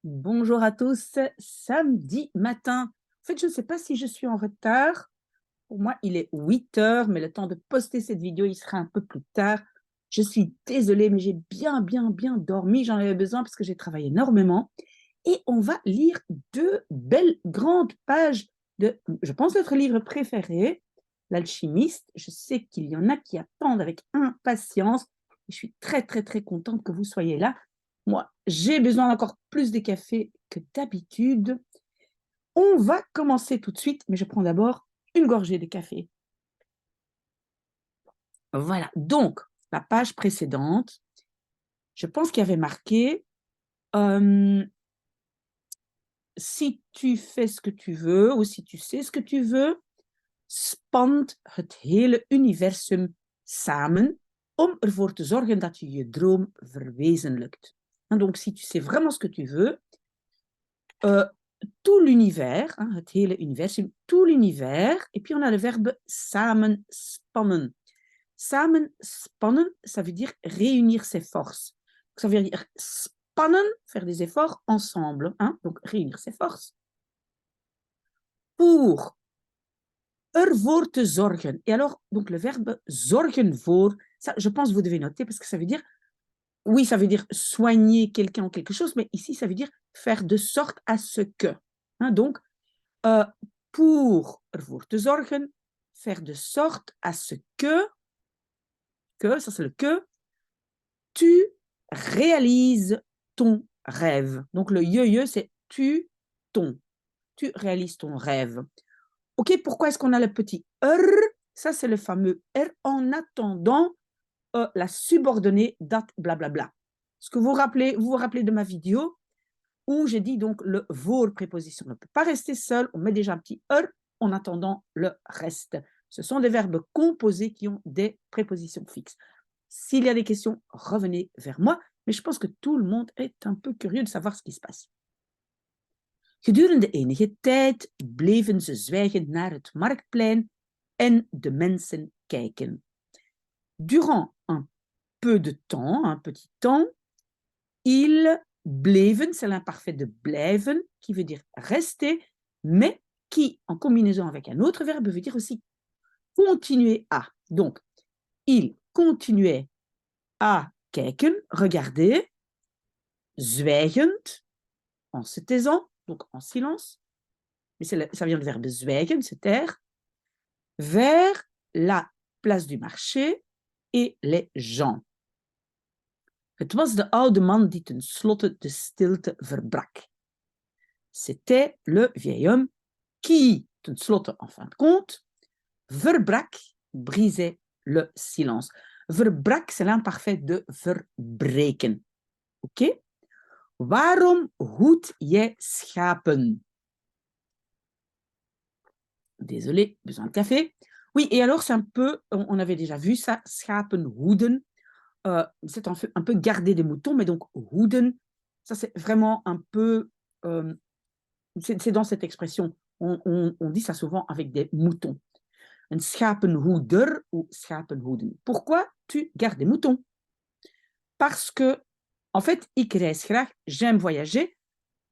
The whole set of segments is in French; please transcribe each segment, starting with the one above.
Bonjour à tous, samedi matin. En fait, je ne sais pas si je suis en retard. Pour moi, il est 8 heures, mais le temps de poster cette vidéo, il sera un peu plus tard. Je suis désolée, mais j'ai bien dormi. J'en avais besoin parce que j'ai travaillé énormément. Et on va lire deux belles grandes pages de, je pense, notre livre préféré, L'Alchimiste. Je sais qu'il y en a qui attendent avec impatience. Je suis très contente que vous soyez là. Moi, j'ai besoin d'encore plus de café que d'habitude. On va commencer tout de suite, mais je prends d'abord une gorgée de café. Voilà, donc, la page précédente, je pense qu'il y avait marqué si tu fais ce que tu veux ou si tu sais ce que tu veux, spant het hele universum samen om ervoor te zorgen dat je je droom verwezenlijkt. En donc, si tu sais vraiment ce que tu veux, tout l'univers, het hele universum, tout l'univers, et puis on a le verbe samenspannen. Samenspannen, ça veut dire réunir ses forces. Ça veut dire spannen, faire des efforts ensemble, donc réunir ses forces. Pour ervoor te zorgen. Et alors, donc le verbe zorgen voor, ça, je pense que vous devez noter parce que ça veut dire, oui, ça veut dire soigner quelqu'un ou quelque chose, mais ici, ça veut dire faire de sorte à ce que. Donc, pour ervoor te zorgen, faire de sorte à ce que, ça c'est le que, tu réalises ton rêve. Donc le ye, c'est tu, ton. Tu réalises ton rêve. Ok, pourquoi est-ce qu'on a le petit Ça, c'est le fameux en attendant la subordonnée dat blablabla. Est-ce que vous vous rappelez de ma vidéo où j'ai dit donc le voor préposition ne peut pas rester seul, on met déjà un petit en attendant le reste. Ce sont des verbes composés qui ont des prépositions fixes. S'il y a des questions, revenez vers moi, mais je pense que tout le monde est un peu curieux de savoir ce qui se passe. Gedurende enige tijd bleven ze zwijgend naar het marktplein en de mensen kijken. Durant un peu de temps, un petit temps, ils bleven, c'est l'imparfait de blijven, qui veut dire rester, mais qui, en combinaison avec un autre verbe, veut dire aussi continuer à. Donc, ils continuaient à kijken, regarder, zwijgend, en se taisant, donc en silence, mais ça vient du verbe zwijgen, se taire, vers la place du marché et les gens. Het was de oude man die tenslotte de stilte verbrak. C'était le vieil homme qui, tenslotte, en fin de compte, verbrak, brisait le silence. Verbrak, c'est l'imparfait de verbreken. Ok? Waarom hoed jij schapen? Désolé, besoin de café. Oui, et alors c'est un peu, on avait déjà vu ça, schapen hoeden. C'est un peu garder des moutons, mais donc hoeden, ça c'est vraiment un peu, c'est dans cette expression. On dit ça souvent avec des moutons. Een schapenhoeder ou schapenhoeden. Pourquoi tu gardes des moutons? Parce que, en fait, ik reis graag, j'aime voyager.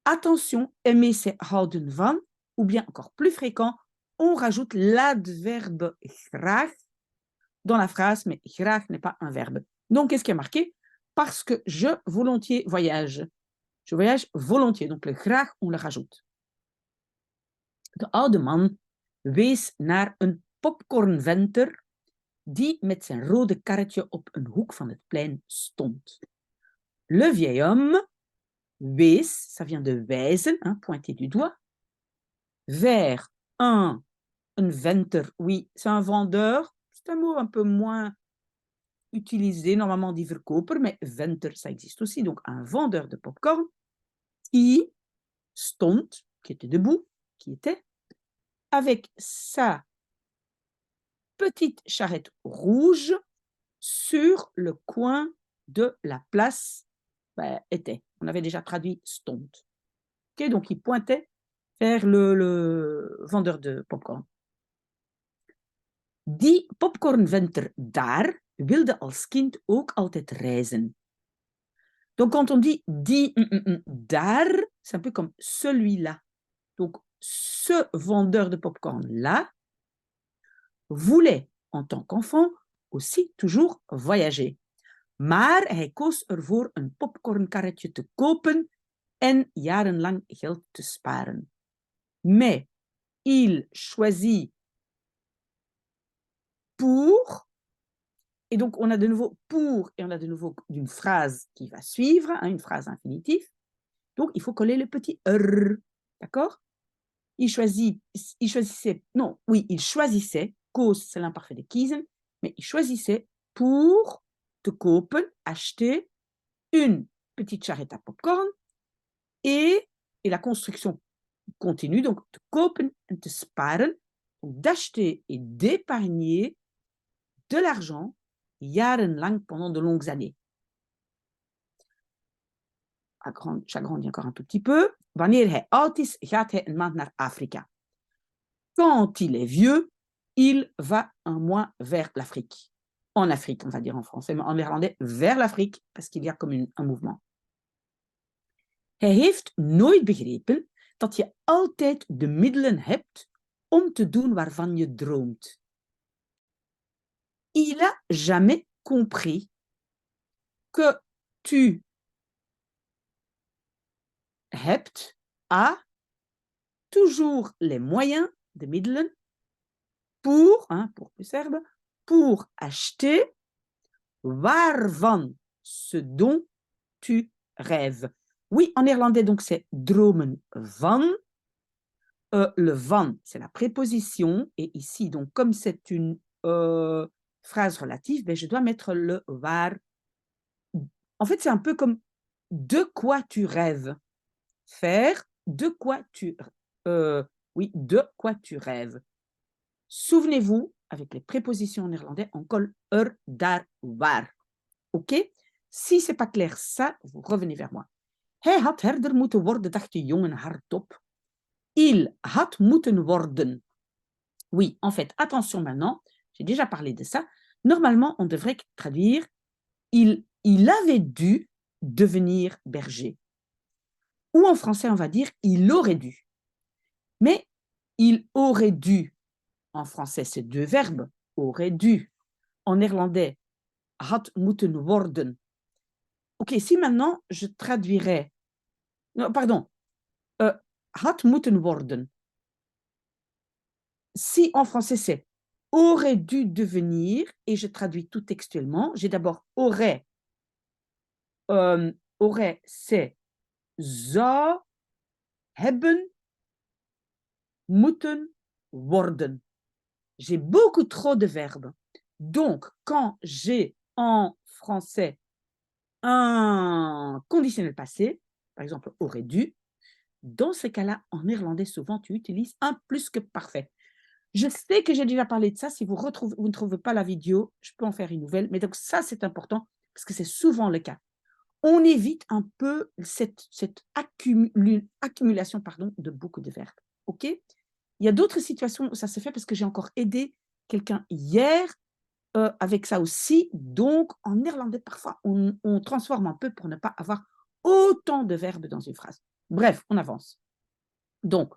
Attention, aimer c'est houden van, ou bien encore plus fréquent, on rajoute l'adverbe graag dans la phrase, mais graag n'est pas un verbe. Donc, qu'est-ce qui est marqué? Parce que je volontiers voyage. Je voyage volontiers. Donc, le graag, on le rajoute. De oude man wees naar een popcornventer die met zijn rode karretje op een hoek van het plein stond. Le vieil homme wees, ça vient de wijzen, pointer du doigt, vers un venter, oui, c'est un vendeur, c'est un mot un peu moins utilisé, normalement dit verkoper, mais venter, ça existe aussi, donc un vendeur de popcorn, qui stond, qui était debout, qui était, avec sa petite charrette rouge sur le coin de la place était. On avait déjà traduit stond. Okay, donc il pointait vers le vendeur de popcorn. Die popcornventer daar wilde als kind ook altijd reizen. Donc quand on dit die daar, c'est un peu comme celui-là. Donc, ce vendeur de popcorn-là voulait, en tant qu'enfant, aussi toujours voyager. Maar hij koos ervoor een popcornkarretje te kopen en jarenlang geld te sparen. Mais il choisit pour, et donc on a de nouveau pour, et on a de nouveau une phrase qui va suivre, une phrase infinitive. Donc il faut coller le petit r, d'accord? Il choisissait, koos, c'est l'imparfait de kiezen, mais il choisissait pour te kopen, acheter une petite charrette à popcorn et la construction continue, donc te kopen en te sparen, d'acheter et d'épargner de l'argent jarenlang pendant de longues années. J'agrandis encore un tout petit peu. Wanneer hij oud is, gaat hij een maand naar Afrika. Quand il est vieux, il va un mois vers l'Afrique. En Afrique, on va dire en français, mais en néerlandais, vers l'Afrique, parce qu'il y a comme un mouvement. Hij heeft nooit begrepen dat je altijd de middelen hebt om te doen waarvan je droomt. Il n'a jamais compris que tu hebt, toujours les moyens, de middelen, pour plus verbe, pour acheter waarvan, ce dont tu rêves. Oui, en néerlandais, donc c'est dromen van. Le van, c'est la préposition. Et ici, donc, comme c'est une phrase relative, ben, je dois mettre le waar. En fait, c'est un peu comme de quoi tu rêves. Faire de quoi tu rêves. Souvenez-vous, avec les prépositions en néerlandais, on colle daar, waar. OK? Si ce n'est pas clair ça, vous revenez vers moi. Hij had herder moeten worden, dacht de jongen hardop. Il had moeten worden. Oui, en fait, attention maintenant, j'ai déjà parlé de ça. Normalement, on devrait traduire il avait dû devenir berger. Ou en français, on va dire il aurait dû. Mais il aurait dû, en français, c'est deux verbes, aurait dû. En néerlandais, had moeten worden. Ok, si maintenant je traduirais, non, pardon, had moeten worden. Si en français c'est aurait dû devenir, et je traduis tout textuellement, j'ai d'abord aurait, c'est zou hebben moeten worden. J'ai beaucoup trop de verbes. Donc, quand j'ai en français un conditionnel passé, par exemple aurait dû, dans ce cas-là, en néerlandais, souvent, tu utilises un plus que parfait. Je sais que j'ai déjà parlé de ça. Si vous ne trouvez pas la vidéo, je peux en faire une nouvelle. Mais donc, ça, c'est important parce que c'est souvent le cas. On évite un peu cette accumulation de beaucoup de verbes. OK? Il y a d'autres situations où ça se fait parce que j'ai encore aidé quelqu'un hier avec ça aussi. Donc, en néerlandais, parfois, on transforme un peu pour ne pas avoir autant de verbes dans une phrase. Bref, on avance. Donc,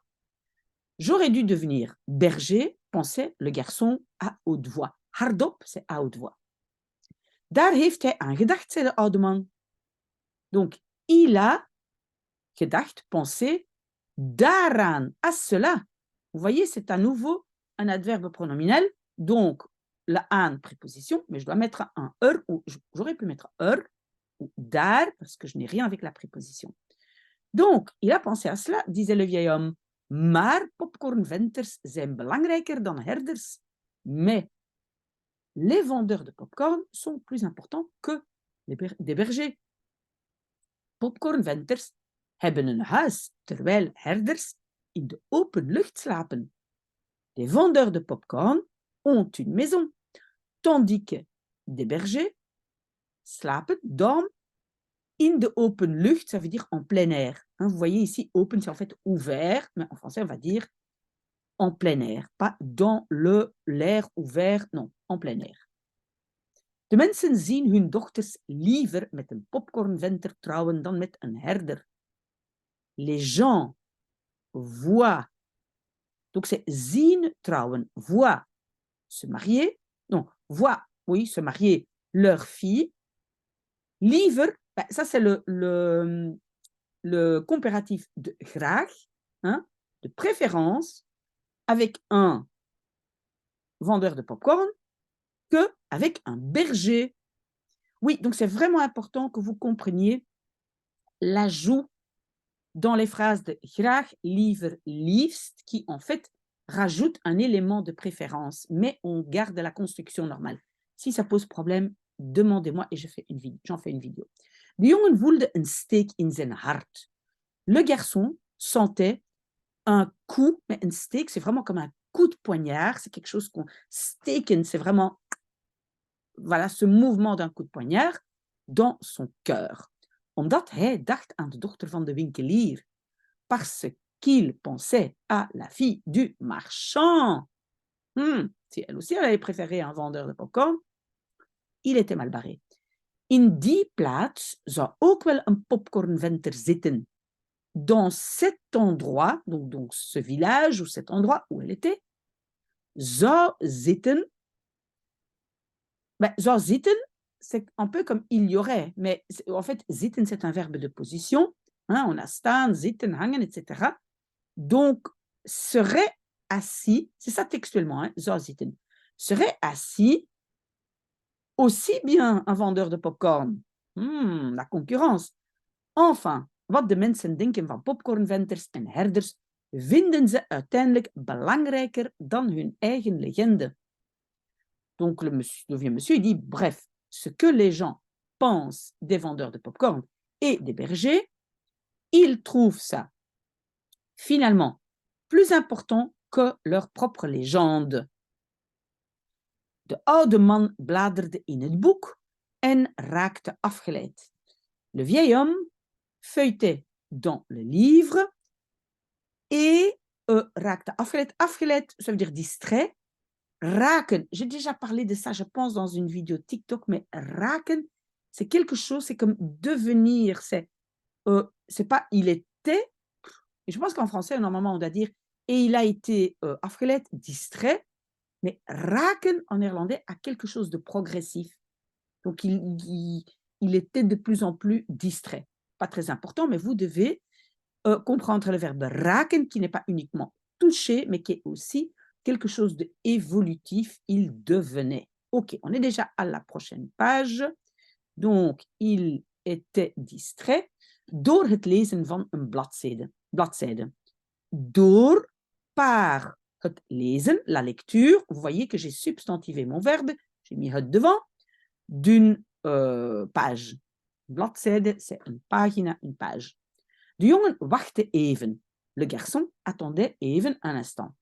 j'aurais dû devenir berger, pensait le garçon à haute voix. Hardop, c'est à haute voix. Daar heeft hij aan gedacht, zei de oude man. Donc, il a gedacht, pensé, daaraan, à cela. Vous voyez, c'est à nouveau un adverbe pronominal. Donc, la aan, préposition, mais je dois mettre un ou j'aurais pu mettre ou daar, parce que je n'ai rien avec la préposition. Donc, il a pensé à cela, disait le vieil homme. Maar popcornventers zijn belangrijker dan herders. Mais les vendeurs de popcorn sont plus importants que des bergers. Popcornventers hebben een huis, terwijl herders in de open lucht slapen. Les vendeurs de popcorn ont une maison, tandis que des bergers slapen, dorment in de open lucht, ça veut dire en plein air. Vous voyez ici, open, c'est en fait ouvert, mais en français, on va dire en plein air, pas dans l'air ouvert, non, en plein air. De mensen zien hun dochters liever met een popcornventer trouwen dan met een herder. les gens voient, donc c'est zien trouwen, voient se marier, non, voient, oui, se marier leur fille, liever, ben, ça c'est le comparatif de graag, hein, de préférence, avec un vendeur de popcorn qu'avec un berger. Oui, donc c'est vraiment important que vous compreniez l'ajout dans les phrases de graag, liever, liefst, qui en fait rajoute un élément de préférence, mais on garde la construction normale. Si ça pose problème, demandez-moi et j'en fais une vidéo. De jongen voelde een steek in zijn hart. Le garçon sentait un coup, mais un steek, c'est vraiment comme un coup de poignard, c'est quelque chose qu'on steken, c'est vraiment voilà, ce mouvement d'un coup de poignard dans son cœur. Omdat hij dacht aan de dochter van de winkelier, parce qu'il pensait à la fille du marchand. Si elle aussi, elle avait préféré un vendeur de popcorn, il était mal barré. In die plaats zou ook wel een popcornventer zitten. Dans cet endroit, donc ce village ou cet endroit où elle était, zou zitten. Ben, zou zitten, c'est un peu comme il y aurait, mais en fait, zitten, c'est un verbe de position. Hein, on a staan, zitten, hangen, etc. Donc, serait assis, c'est ça textuellement, hein, zou zitten, serait assis aussi bien un vendeur de popcorn. La concurrence. Enfin, wat de mensen denken van popcornventers en herders, vinden ze uiteindelijk belangrijker dan hun eigen legende. Donc, le vieux monsieur, il dit, bref, ce que les gens pensent des vendeurs de popcorn et des bergers, ils trouvent ça, finalement, plus important que leur propre légende. De oude man bladerde in het boek en raakte afgeleid. Le vieil homme feuilletait dans le livre et raakte afgeleid. Afgeleid, ça veut dire distrait. Raken, j'ai déjà parlé de ça, je pense, dans une vidéo TikTok, mais raken, c'est quelque chose, c'est comme devenir, c'est pas il était, et je pense qu'en français, normalement, on doit dire et il a été afgeleid, distrait, mais raken en néerlandais a quelque chose de progressif. Donc, il était de plus en plus distrait. Pas très important, mais vous devez comprendre le verbe raken, qui n'est pas uniquement toucher, mais qui est aussi quelque chose d'évolutif, il devenait. Ok, on est déjà à la prochaine page. Donc, il était distrait door het lezen van een bladzijde. Door, par het lezen, la lecture, vous voyez que j'ai substantivé mon verbe, j'ai mis het devant, d'une page. Bladzijde, c'est une pagina, une page. De jongen wachtte even. Le garçon attendait even un instant.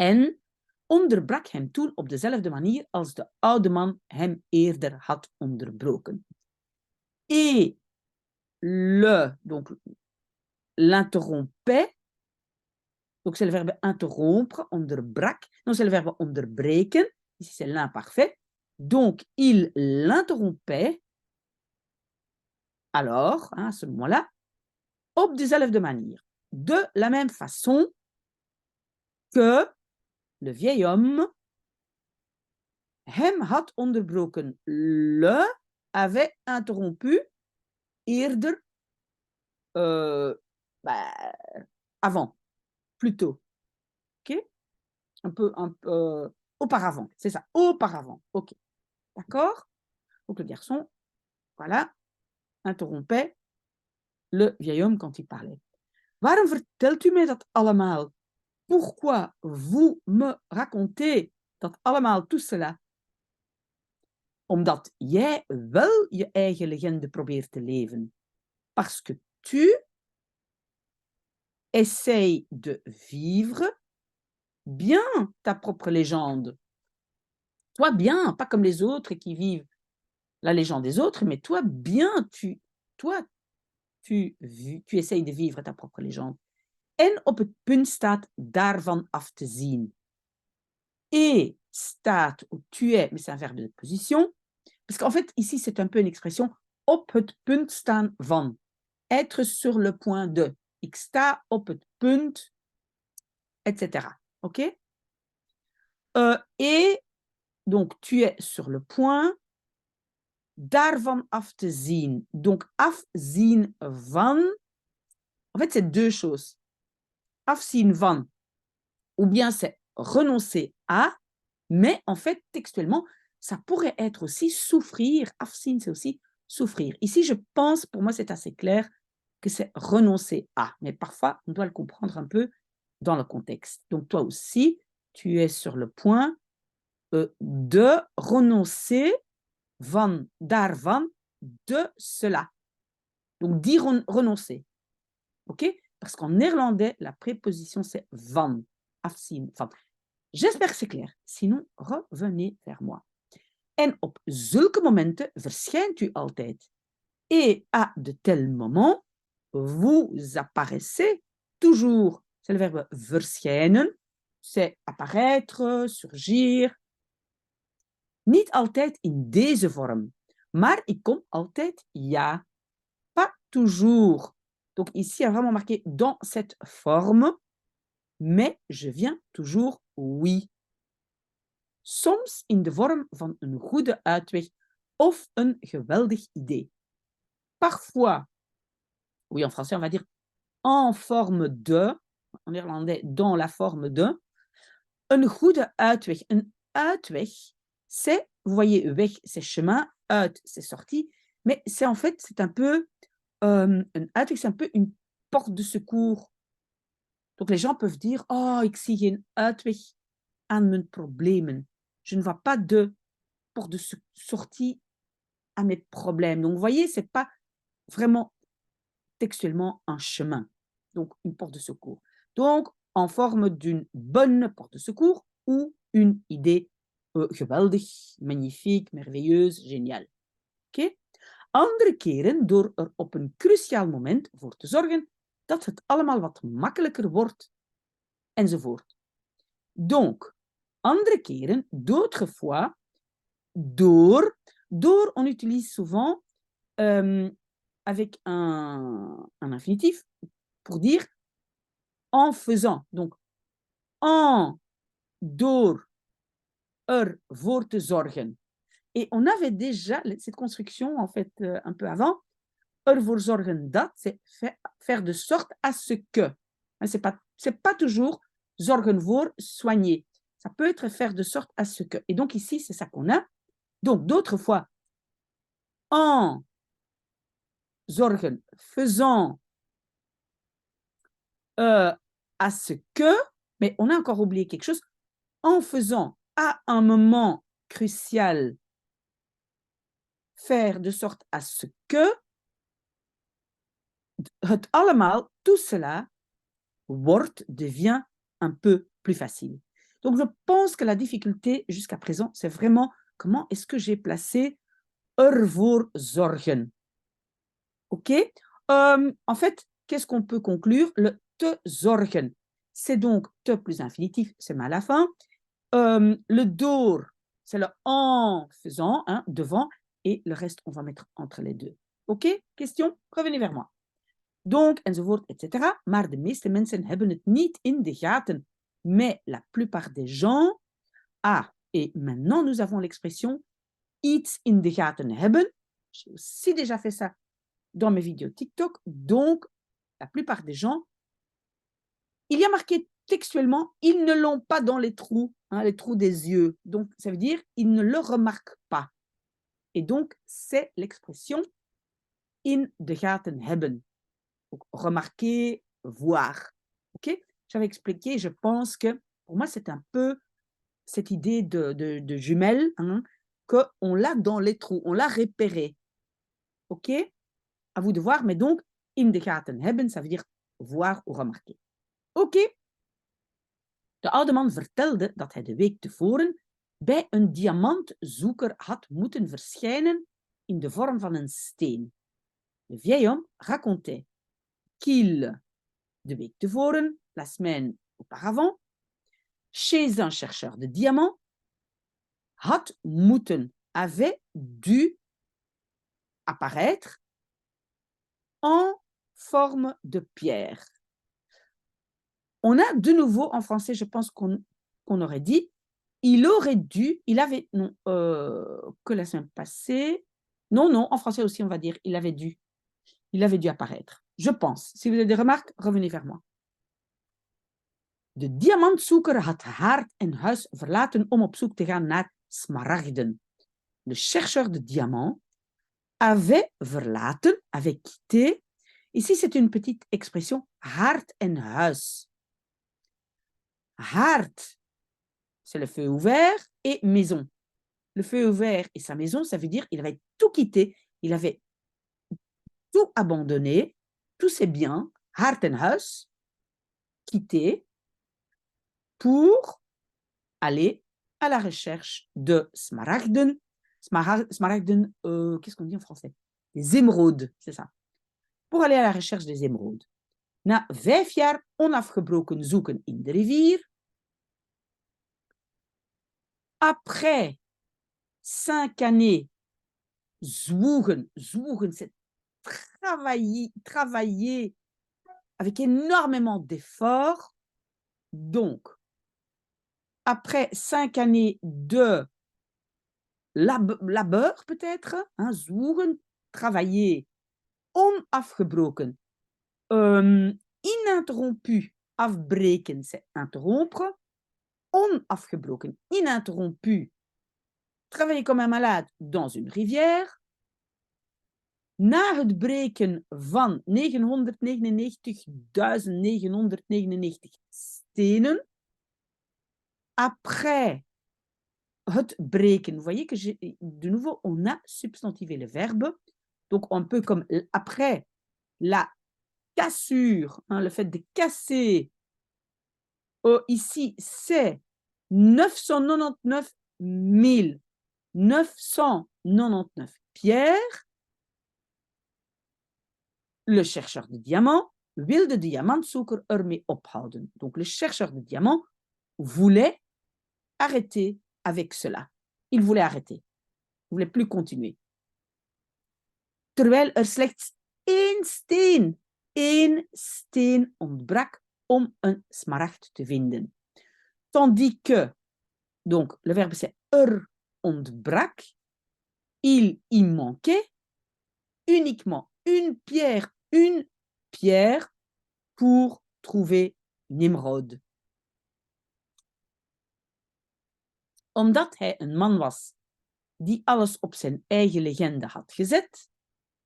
En onderbrak hem toen op dezelfde manier als de oude man hem eerder had onderbroken. Et donc l'interrompait, donc c'est le verbe interrompre, onderbrak, non c'est le verbe onderbreken, ici c'est l'imparfait, donc il l'interrompait, alors, à ce moment-là, op dezelfde manier, de la même façon que le vieil homme hem had onderbroken. Le avait interrompu eerder, avant, plus tôt. Ok? Un peu auparavant, c'est ça, auparavant. Ok, d'accord? Donc le garçon, voilà, interrompait le vieil homme quand il parlait. Waarom vertelt u mij dat allemaal? Pourquoi vous me racontez dat allemaal, tout cela? Omdat jij wel je eigen legende probeert te leven. Parce que tu essayes de vivre bien ta propre légende. Toi bien, pas comme les autres qui vivent la légende des autres, mais toi bien, tu essayes de vivre ta propre légende. En op het punt staat daarvan af te zien. Et staat ou tu es, mais c'est un verbe de position, parce qu'en fait, ici, c'est un peu une expression op het punt staan van. être sur le point de. Ik sta op het punt, etc. OK? Et donc, tu es sur le point daarvan af te zien. Donc, afzien van. En fait, c'est deux choses. Afzien van, ou bien c'est renoncer à, mais en fait, textuellement, ça pourrait être aussi souffrir. Afzien, c'est aussi souffrir. Ici, je pense, pour moi, c'est assez clair que c'est renoncer à. Mais parfois, on doit le comprendre un peu dans le contexte. Donc, toi aussi, tu es sur le point de renoncer van, daarvan, de cela. Donc, dire renoncer. OK? Parce qu'en néerlandais, la préposition, c'est van, afzien, van. J'espère que c'est clair. Sinon, revenez vers moi. En op zulke momenten verschijnt u altijd. Et à de tels moments, vous apparaissez toujours. C'est le verbe verschijnen. C'est apparaître, surgir. Niet altijd in deze vorm. Maar ik kom altijd ja. Pas toujours. Donc ici, il y a vraiment marqué dans cette forme, mais je viens toujours oui. Soms in de vorm van een goede uitweg of een geweldig idee. Parfois, oui, en français, on va dire en forme de, en néerlandais, dans la forme de, een goede uitweg. Een uitweg, c'est, vous voyez, weg, c'est chemin, uit, c'est sortie, mais c'est en fait, c'est un peu, een uitweg, c'est un peu une porte de secours. Donc les gens peuvent dire, oh, ik zie geen uitweg aan mijn problemen. Je ne vois pas de porte de sortie à mes problèmes. Donc, vous voyez, ce n'est pas vraiment textuellement un chemin, donc une porte de secours. Donc, en forme d'une bonne porte de secours ou une idée geweldig, magnifique, merveilleuse, géniale. OK? Andere keren door er op een cruciaal moment voor te zorgen dat het allemaal wat makkelijker wordt, enzovoort. Donc, andere keren, d'autres fois, door, on utilise souvent avec un infinitif pour dire en faisant. Donc, en, door, voor te zorgen. Et on avait déjà cette construction, en fait, un peu avant. Ervoor zorgen dat, c'est faire de sorte à ce que. C'est pas toujours zorgen voor, soigner. Ça peut être faire de sorte à ce que. Et donc ici, c'est ça qu'on a. Donc, d'autres fois, en zorgen, faisant à ce que, mais on a encore oublié quelque chose, en faisant à un moment crucial, faire de sorte à ce que, het allemaal, tout cela, devient un peu plus facile. Donc, je pense que la difficulté jusqu'à présent, c'est vraiment comment est-ce que j'ai placé ervoor zorgen. OK? En fait, qu'est-ce qu'on peut conclure? Le te zorgen, c'est donc te plus infinitif, c'est mal à la fin. Le door, c'est le en faisant, hein, devant, et le reste, on va mettre entre les deux. OK? Question? Revenez vers moi. Donc, enzovoort, etc. Maar de meeste mensen hebben het niet in de gaten. Mais la plupart des gens... Ah, et maintenant, nous avons l'expression iets in de gaten hebben. J'ai aussi déjà fait ça dans mes vidéos TikTok. Donc, la plupart des gens, il y a marqué textuellement, ils ne l'ont pas dans les trous, hein, les trous des yeux. Donc, ça veut dire, ils ne le remarquent pas. Et donc, c'est l'expression in de gaten hebben. Donc, remarquer, voir. OK? J'avais expliqué, je pense que pour moi, c'est un peu cette idée de jumelle, hein, qu'on l'a dans les trous, on l'a repéré. OK? À vous de voir, mais donc, in de gaten hebben, ça veut dire voir ou remarquer. OK? De oude man vertelde dat hij de week tevoren bij een diamantzoeker had moeten verschijnen in de vorm van een steen. Le vieil homme racontait qu'il, de week tevoren, la semaine auparavant, chez un chercheur de diamants, had moeten, avait dû apparaître en forme de pierre. On a de nouveau en français, je pense qu'on aurait dit, il aurait dû, il avait, non, que la semaine passée, non, en français aussi on va dire, il avait dû apparaître. Je pense. Si vous avez des remarques, revenez vers moi. De diamantzoeker had haard en huis verlaten om op zoek te gaan naar smaragden. Le chercheur de diamants avait verlaten, avait quitté. Ici, c'est une petite expression, haard en huis. Haard, c'est le feu ouvert, et maison. Le feu ouvert et sa maison, ça veut dire qu'il avait tout quitté, il avait tout abandonné, tous ses biens, haard en huis, quitté, pour aller à la recherche de smaragden. Smaragden, qu'est-ce qu'on dit en français? Des émeraudes, c'est ça. Pour aller à la recherche des émeraudes. Na 5 jaar onafgebroken zoeken in de rivier, après 5 années zwoegen, c'est travailler avec énormément d'efforts. Donc, après 5 années de labeur peut-être, hein, zwoegen, travailler, onafgebroken, ininterrompu, afbreken, c'est interrompre, onafgebroken, ininterrompu, travailler comme un malade dans une rivière. Na het breken van 999.999 stenen, après het breken, vous voyez que de nouveau, on a substantivé le verbe, donc un peu comme après la cassure, hein, le fait de casser, ici, c'est 999 999 pierres. Le chercheur de diamants wil de diamantzoeker ermee ophouden. Donc, le chercheur de diamants voulait arrêter avec cela. Il voulait arrêter. Il ne voulait plus continuer. Terwijl er slechts één steen ontbrak om een smaragd te vinden. Tandis que, donc, le verbe c'est ontbrak, il y manquait uniquement une pierre pour trouver une émeraude. Omdat hij een man was die alles op zijn eigen legende had gezet,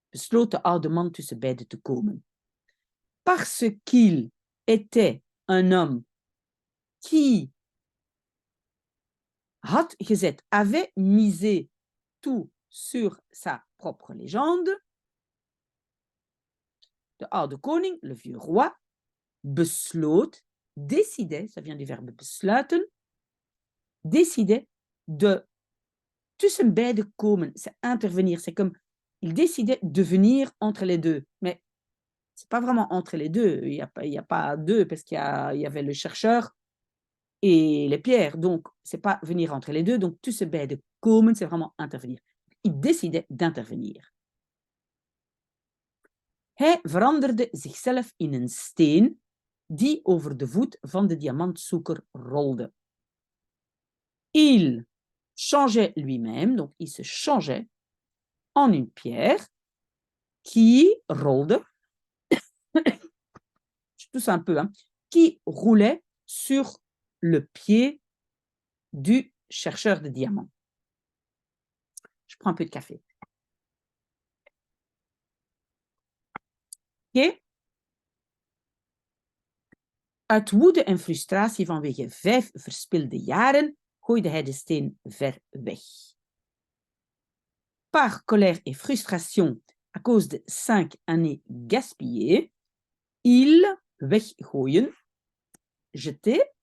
besloot de oude man tussen beiden te komen. Parce qu'il était un homme qui had gezet, avait misé tout sur sa propre légende, de oude koning, le vieux roi, besloot, décidait, ça vient du verbe besluiten, décidait de tussen beiden komen, c'est intervenir, c'est comme, il décidait de venir entre les deux, mais c'est pas vraiment entre les deux, il y a pas deux, parce qu'il y avait le chercheur et les pierres, donc c'est pas venir entre les deux, donc tussen beiden komen, c'est vraiment intervenir. Il décidait d'intervenir. Hij veranderde zichzelf in een steen die over de voet van de diamantzoeker rolde. Il changeait lui-même, donc il se changeait en une pierre qui rolde, je tousse un peu, hein, qui roulait sur le pied du chercheur de diamants. Je prends un peu de café. Ok? Uit woede en frustratie vanwege 5 verspilde jaren gooide hij de steen ver weg. Par colère et frustration à cause de 5 années gaspillées, il weggooien, jeter,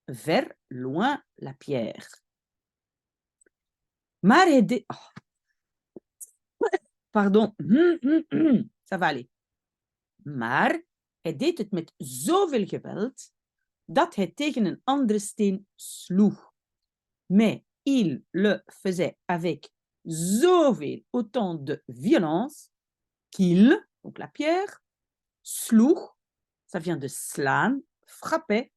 vers loin la pierre. Maar hij deed... Oh. Pardon. Ça va aller. Maar hij deed het met zoveel geweld dat hij tegen een andere steen sloeg. Mais il le faisait avec zoveel, autant de violence, qu'il, donc la pierre, Sloeg, ça vient de slaan, frapper,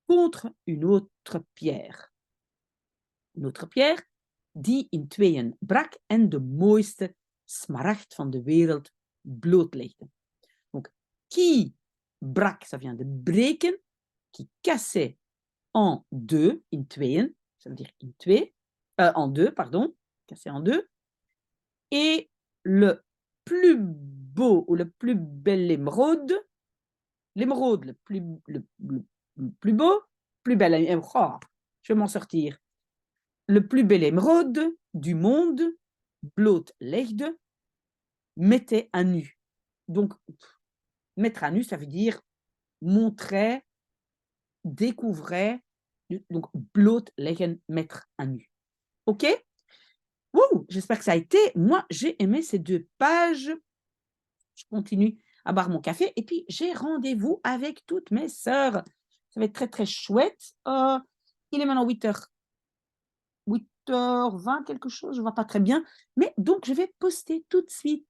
contre une autre pierre. Een autre pierre die in tweeën brak en de mooiste smaragd van de wereld blootlegde. Donc, qui brak, ça vient de breken, qui cassait en deux, in tweeën, ça veut dire in twee, en deux, pardon, cassé en deux, et le plus beau ou le plus bel émeraude, l'émeraude le plus beau, plus bel émeraude, oh, je vais m'en sortir, le plus bel émeraude du monde, blootlegde, mettait à nu. Donc, mettre à nu, ça veut dire montrer, découvrir, donc blootleggen, mettre à nu. OK? Ouh, j'espère que ça a été. Moi, j'ai aimé ces 2 pages. Je continue à boire mon café et puis j'ai rendez-vous avec toutes mes sœurs. Ça va être très, très chouette. Il est maintenant 8h20 quelque chose, je ne vois pas très bien. Mais donc, je vais poster tout de suite.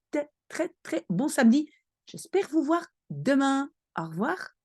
Très, très bon samedi. J'espère vous voir demain. Au revoir.